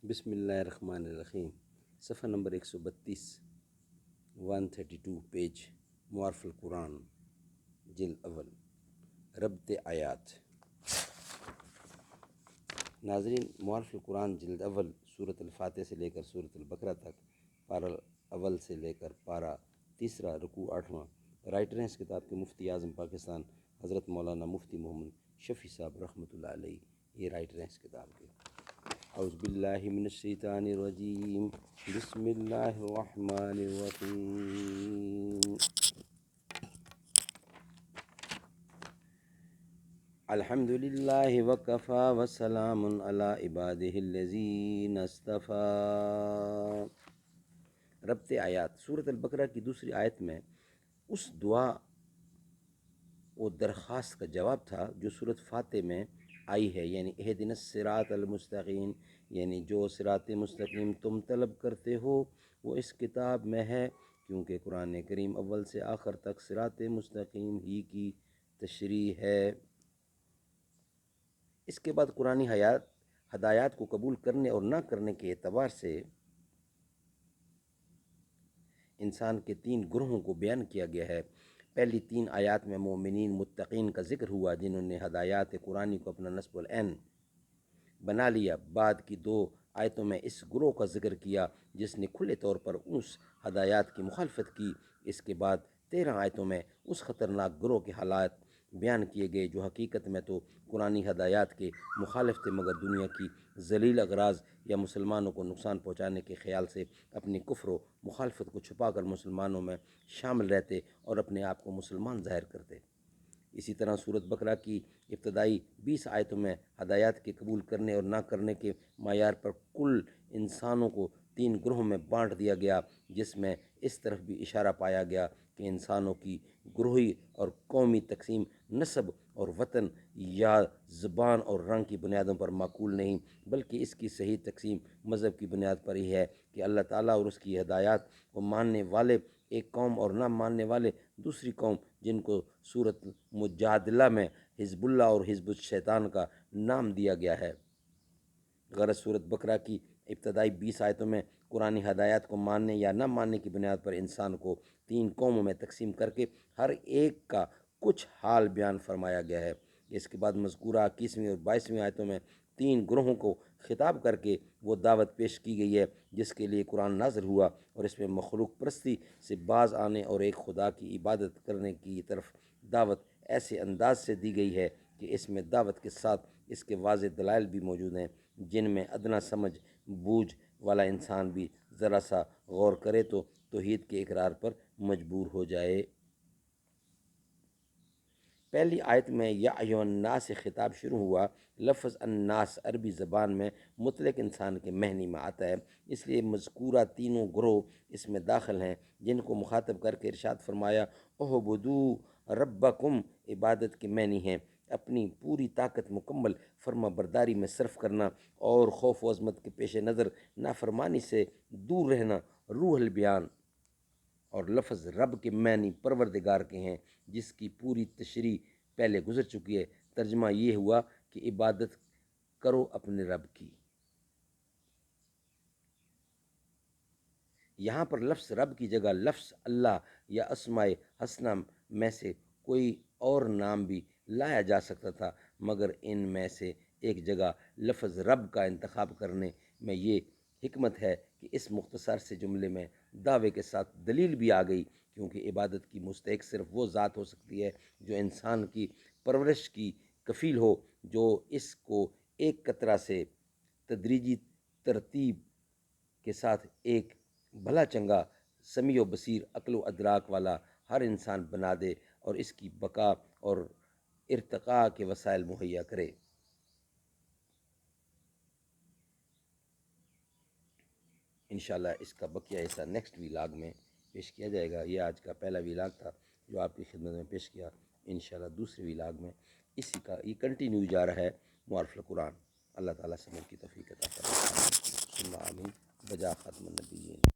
بسم اللہ الرحمن الرحیم، صفحہ نمبر 132، 132 پیج، معارف القرآن، جلد اول، ربط آیات۔ ناظرین، معارف القرآن جلد اول سورۃ الفاتحہ سے لے کر سورۃ البقرہ تک، پارہ اول سے لے کر پارہ تیسرا، رکوع 8واں، رائٹر ہیں اس کتاب کے مفتی اعظم پاکستان حضرت مولانا مفتی محمد شفیع صاحب رحمۃ اللہ علیہ، یہ رائٹر ہیں اس کتاب کے۔ اعوذ باللہ من الشیطان الرجیم، بسم اللہ الرحمن الرحیم۔ الحمد للہ وکفی وسلام علی عبادہ الذین اصطفی۔ ربط آیات سورۃ البقرہ کی دوسری آیت میں اس دعا و درخواست کا جواب تھا جو سورۃ فاتح میں آئی ہے، یعنی اہدنا الصراط المستقیم، یعنی جو صراط مستقیم تم طلب کرتے ہو وہ اس کتاب میں ہے، کیونکہ قرآن کریم اول سے آخر تک صراط مستقیم ہی کی تشریح ہے۔ اس کے بعد قرآنی ہدایات کو قبول کرنے اور نہ کرنے کے اعتبار سے انسان کے 3 گروہوں کو بیان کیا گیا ہے۔ پہلی 3 آیات میں مومنین متقین کا ذکر ہوا جنہوں نے ہدایات قرآنی کو اپنا نصب العین بنا لیا۔ بعد کی 2 آیتوں میں اس گروہ کا ذکر کیا جس نے کھلے طور پر اس ہدایات کی مخالفت کی۔ اس کے بعد 13 آیتوں میں اس خطرناک گروہ کے حالات بیان کیے گئے جو حقیقت میں تو قرآنی ہدایات کے مخالف تھے، مگر دنیا کی ذلیل اغراض یا مسلمانوں کو نقصان پہنچانے کے خیال سے اپنی کفر و مخالفت کو چھپا کر مسلمانوں میں شامل رہتے اور اپنے آپ کو مسلمان ظاہر کرتے۔ اسی طرح سورۃ بقرہ کی ابتدائی 20 آیتوں میں ہدایات کے قبول کرنے اور نہ کرنے کے معیار پر کل انسانوں کو 3 گروہوں میں بانٹ دیا گیا، جس میں اس طرف بھی اشارہ پایا گیا کہ انسانوں کی گروہی اور قومی تقسیم نسب اور وطن یا زبان اور رنگ کی بنیادوں پر معقول نہیں، بلکہ اس کی صحیح تقسیم مذہب کی بنیاد پر ہی ہے کہ اللہ تعالیٰ اور اس کی ہدایات کو ماننے والے ایک قوم اور نہ ماننے والے دوسری قوم، جن کو سورۃ مجادلہ میں حزب اللہ اور حزب الشیطان کا نام دیا گیا ہے۔ غرض سورۃ بقرہ کی ابتدائی 20 آیتوں میں قرآنی ہدایات کو ماننے یا نہ ماننے کی بنیاد پر انسان کو 3 قوموں میں تقسیم کر کے ہر ایک کا کچھ حال بیان فرمایا گیا ہے۔ اس کے بعد مذکورہ 21ویں اور 22ویں آیتوں میں 3 گروہوں کو خطاب کر کے وہ دعوت پیش کی گئی ہے جس کے لیے قرآن نازل ہوا، اور اس میں مخلوق پرستی سے باز آنے اور ایک خدا کی عبادت کرنے کی طرف دعوت ایسے انداز سے دی گئی ہے کہ اس میں دعوت کے ساتھ اس کے واضح دلائل بھی موجود ہیں، جن میں ادنا سمجھ بوجھ والا انسان بھی ذرا سا غور کرے تو توحید کے اقرار پر مجبور ہو جائے۔ پہلی آیت میں یا ایھا الناس سے خطاب شروع ہوا۔ لفظ الناس عربی زبان میں مطلق انسان کے معنی میں آتا ہے، اس لیے مذکورہ تینوں گروہ اس میں داخل ہیں، جن کو مخاطب کر کے ارشاد فرمایا اعبدوا ربکم، عبادت کے معنی ہیں اپنی پوری طاقت مکمل فرما برداری میں صرف کرنا اور خوف و عظمت کے پیش نظر نافرمانی سے دور رہنا۔ روح البیان اور لفظ رب کے معنی پروردگار کے ہیں، جس کی پوری تشریح پہلے گزر چکی ہے۔ ترجمہ یہ ہوا کہ عبادت کرو اپنے رب کی۔ یہاں پر لفظ رب کی جگہ لفظ اللہ یا اسماء حسنہ میں سے کوئی اور نام بھی لایا جا سکتا تھا، مگر ان میں سے ایک جگہ لفظ رب کا انتخاب کرنے میں یہ حکمت ہے کہ اس مختصر سے جملے میں دعوے کے ساتھ دلیل بھی آ گئی، کیونکہ عبادت کی مستحق صرف وہ ذات ہو سکتی ہے جو انسان کی پرورش کی کفیل ہو، جو اس کو ایک قطرہ سے تدریجی ترتیب کے ساتھ ایک بھلا چنگا سمیع و بصیر عقل و ادراک والا ہر انسان بنا دے اور اس کی بقا اور ارتقاء کے وسائل مہیا کرے۔ انشاءاللہ اس کا بقیہ حصہ نیکسٹ ویلاگ میں پیش کیا جائے گا۔ یہ آج کا پہلا ویلاگ تھا جو آپ کی خدمت میں پیش کیا۔ انشاءاللہ دوسرے ویلاگ میں اسی کا یہ کنٹینیو جا رہا ہے معارف القرآن۔ اللہ تعالیٰ سے مل کی توفیق عطا فرمائے۔ ثم آمین بجا ختم النبیین۔